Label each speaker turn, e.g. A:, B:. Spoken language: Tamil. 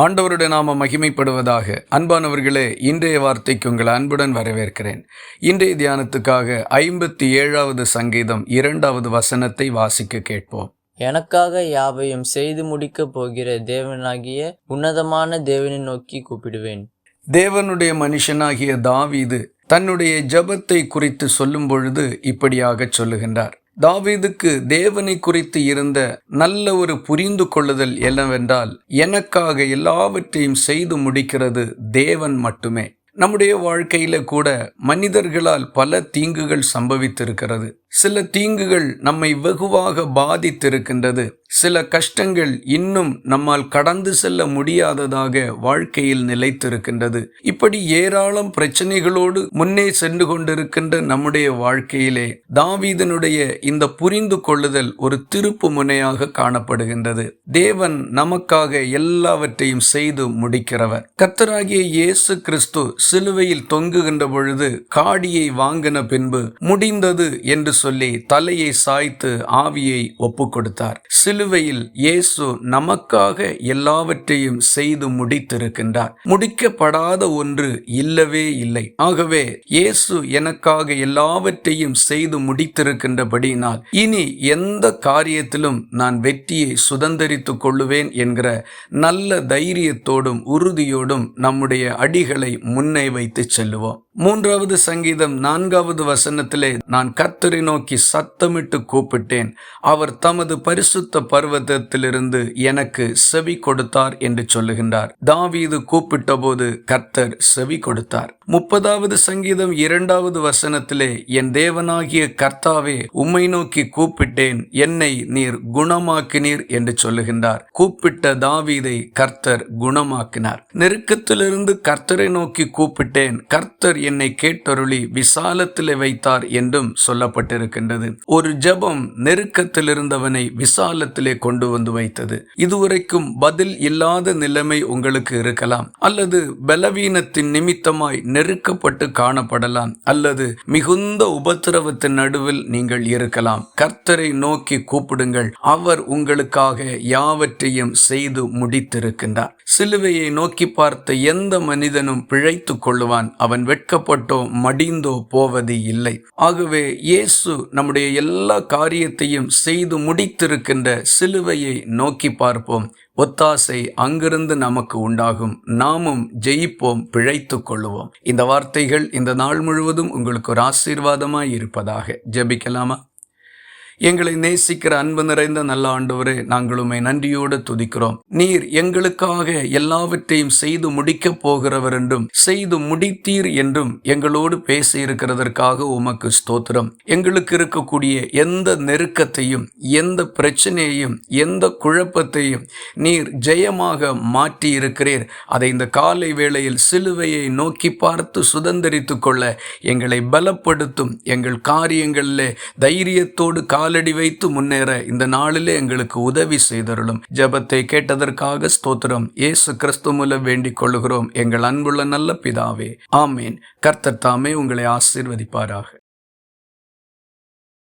A: ஆண்டவருடைய நாம மகிமைப்படுவதாக. அன்பானவர்களே, இன்றைய வார்த்தைக்கு உங்கள் அன்புடன் வரவேற்கிறேன். இன்றைய தியானத்துக்காக 57வது சங்கீதம் 2வது வசனத்தை வாசிக்க கேட்போம்.
B: எனக்காக யாவையும் செய்து முடிக்கப் போகிற தேவனாகிய உன்னதமான தேவனை நோக்கி கூப்பிடுவேன்.
A: தேவனுடைய மனுஷனாகிய தாவீது தன்னுடைய ஜெபத்தை குறித்து சொல்லும் பொழுது இப்படியாக சொல்லுகின்றார். தாவீதுக்கு தேவனை குறித்து இருந்த நல்ல ஒரு புரிந்து கொள்ளுதல் என்னவென்றால், எனக்காக எல்லாவற்றையும் செய்து முடிக்கிறது தேவன் மட்டுமே. நம்முடைய வாழ்க்கையில கூட மனிதர்களால் பல தீங்குகள் சம்பவித்திருக்கிறது. சில தீங்குகள் நம்மை வெகுவாக பாதித்திருக்கின்றது. சில கஷ்டங்கள் இன்னும் நம்மால் கடந்து செல்ல முடியாததாக வாழ்க்கையில் நிலைத்திருக்கின்றது. இப்படி ஏராளம் பிரச்சனைகளோடு முன்னே சென்று கொண்டிருக்கின்ற நம்முடைய வாழ்க்கையிலே தாவீதனுடைய இந்த புரிந்து கொள்ளுதல் ஒரு திருப்பு முனையாக காணப்படுகின்றது. தேவன் நமக்காக எல்லாவற்றையும் செய்து முடிக்கிறவர். கர்த்தராகிய இயேசு கிறிஸ்து சிலுவையில் தொங்குகின்ற பொழுது காடியை வாங்கின பின்பு முடிந்தது என்று சொல்லி தலையை சாய்த்து ஆவியை ஒப்பு கொடுத்தார். சிலுவையில் இயேசு நமக்காக எல்லாவற்றையும் செய்து முடித்திருக்கின்றார். முடிக்கப்படாத ஒன்று இல்லவே இல்லை. ஆகவே இயேசு எனக்காக எல்லாவற்றையும் செய்து முடித்திருக்கின்றபடியினால் இனி எந்த காரியத்திலும் நான் வெற்றியை சுதந்தரித்துக் கொள்ளுவேன் என்கிற நல்ல தைரியத்தோடும் உறுதியோடும் நம்முடைய அடிகளை முன்னே வைத்து செல்லுவோம். 3வது சங்கீதம் 4வது வசனத்திலே, நான் கர்த்தரை நோக்கி சத்தமிட்டு கூப்பிட்டேன், அவர் தமது பரிசுத்த பர்வதத்திலிருந்து எனக்கு செவி கொடுத்தார் என்று சொல்லுகின்றார். தாவீது கூப்பிட்ட போது கர்த்தர் செவி கொடுத்தார். 30வது சங்கீதம் 2வது வசனத்திலே, என் தேவனாகிய கர்த்தாவே, உம்மை நோக்கி கூப்பிட்டேன், என்னை நீர் குணமாக்கினீர் என்று சொல்லுகின்றார். கூப்பிட்ட தாவீதை கர்த்தர் குணமாக்கினார். நெருக்கத்திலிருந்து கர்த்தரை நோக்கி கூப்பிட்டேன், கர்த்தர் என்னை கேட்டருளி விசாலத்திலே வைத்தார் என்றும் சொல்லப்பட்டிருக்கின்றது. ஒரு ஜெபம் நெருக்கத்தில் இருந்தவனை விசாலத்திலே கொண்டு வந்து வைத்தது. இதுவரைக்கும் பதில் இல்லாத நிலைமை உங்களுக்கு இருக்கலாம், அல்லது பலவீனத்தின் நிமித்தமாய் நெருக்கப்பட்டு காணப்படலாம், அல்லது மிகுந்த உபத்திரவத்தின் நடுவில் நீங்கள் இருக்கலாம். கர்த்தரை நோக்கி கூப்பிடுங்கள், அவர் உங்களுக்காக யாவற்றையும் செய்து முடித்திருக்கின்றார். சிலுவையை நோக்கி பார்த்த எந்த மனிதனும் பிழைத்து கொள்ளுவான். அவன் வெட்கப்பட்டோ மடிந்தோ போவது இல்லை. ஆகவே இயேசு நம்முடைய எல்லா காரியத்தையும் செய்து முடித்திருக்கின்ற சிலுவையை நோக்கி பார்ப்போம். ஒத்தாசை அங்கிருந்து நமக்கு உண்டாகும். நாமும் ஜெயிப்போம், பிழைத்து கொள்ளுவோம். இந்த வார்த்தைகள் இந்த நாள் முழுவதும் உங்களுக்கு ஒரு ஆசீர்வாதமாய் இருப்பதாக. ஜெபிக்கலாமா? எங்களை நேசிக்கிற அன்பு நிறைந்த நல்ல ஆண்டவரே, நாங்கள் உம்மை நன்றியோடு துதிக்கிறோம். நீர் எங்களுக்காக எல்லாவற்றையும் செய்து முடிக்கப் போகிறவர் என்றும் செய்து முடித்தீர் என்றும் எங்களோடு பேசி இருக்கிறதற்காக உமக்கு ஸ்தோத்திரம். எங்களுக்கு இருக்கக்கூடிய எந்த நெருக்கத்தையும், எந்த பிரச்சனையையும், எந்த குழப்பத்தையும் நீர் ஜெயமாக மாற்றி இருக்கிறீர். அதை இந்த காலை வேளையில் சிலுவையை நோக்கி பார்த்து சுதந்தரித்து கொள்ள எங்களை பலப்படுத்தும். எங்கள் காரியங்களிலே தைரியத்தோடு காலடி வைத்து முன்னேற இந்த நாளிலே எங்களுக்கு உதவி செய்தருளும். ஜெபத்தை கேட்டதற்காக ஸ்தோத்திரம். இயேசு கிறிஸ்து மூலம் வேண்டிக் கொள்ளுகிறோம் எங்கள் அன்புள்ள நல்ல பிதாவே, ஆமேன். கர்த்தர் தாமே உங்களை ஆசீர்வதிப்பாராக.